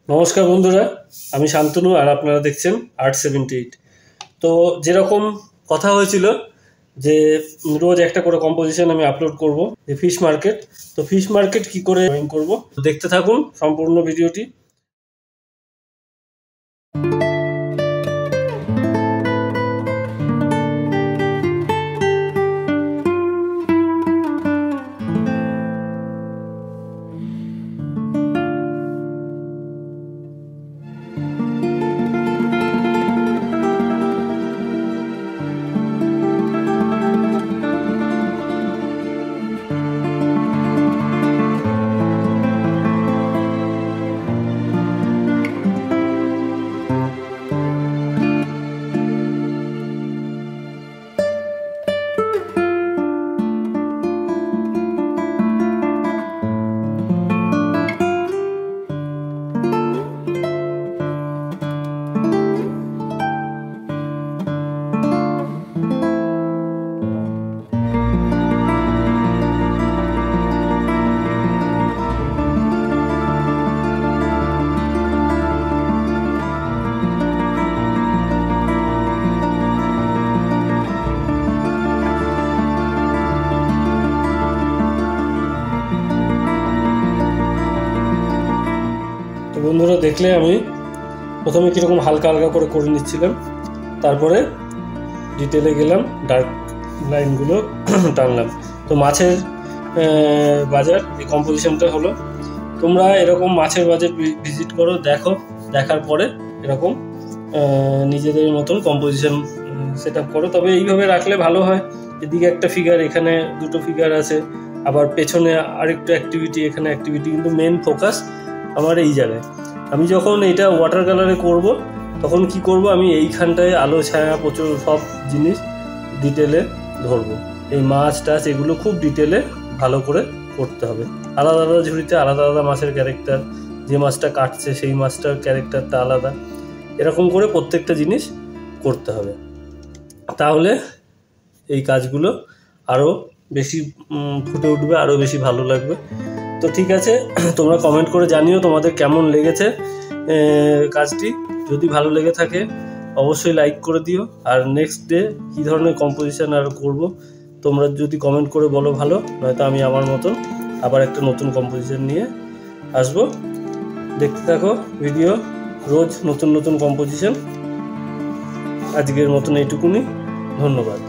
নমস্কার বন্ধুরা, আমি শান্তনু আর আপনারা দেখছেন Art78। তো যেরকম কথা হয়েছিল যে রোজ একটা করে কম্পোজিশন আমি আপলোড করব, যে ফিশ মার্কেট। তো ফিশ মার্কেট কি করে ড্রয়িং করব দেখতে থাকুন সম্পূর্ণ ভিডিওটি। তো বন্ধুরা, দেখলে আমি প্রথমে কীরকম হালকা হালকা করে নিচ্ছিলাম, তারপরে ডিটেলে গেলাম, ডার্ক লাইনগুলো টানলাম। তো মাছের বাজার এই কম্পোজিশনটা হলো। তোমরা এরকম মাছের বাজার ভিজিট করো, দেখো, দেখার পরে এরকম নিজেদের মতন কম্পোজিশন সেট আপ করো। তবে এইভাবে রাখলে ভালো হয়। এদিকে একটা ফিগার, এখানে দুটো ফিগার আছে, আবার পেছনে আরেকটু অ্যাক্টিভিটি, এখানে অ্যাক্টিভিটি, কিন্তু মেন ফোকাস আমার এই জায়গায়। আমি যখন এটা ওয়াটার কালারে করব, তখন কি করব, আমি এইখানটায় আলো ছায়া প্রচুর সব জিনিস ডিটেলে ধরবো। এই মাছ টাছ এগুলো খুব ডিটেলে ভালো করে করতে হবে। আলাদা আলাদা ঝুড়িতে আলাদা আলাদা মাছের ক্যারেক্টার, যে মাছটা কাটছে সেই মাছটার ক্যারেক্টারটা আলাদা, এরকম করে প্রত্যেকটা জিনিস করতে হবে। তাহলে এই কাজগুলো আরও বেশি ফুটে উঠবে, আরও বেশি ভালো লাগবে। তো ঠিক আছে, তোমরা কমেন্ট করে জানিও তোমাদের কেমন লেগেছে কাজটি। যদি ভালো লেগে থাকে অবশ্যই লাইক করে দিও। আর নেক্সট ডে কী ধরনের কম্পোজিশন আর করব তোমরা যদি কমেন্ট করে বলো ভালো, নয়তো আমি আমার মতন আবার একটা নতুন কম্পোজিশন নিয়ে আসবো। দেখতে থাকো ভিডিও, রোজ নতুন নতুন কম্পোজিশন। আজকের মতন এইটুকুনি, ধন্যবাদ।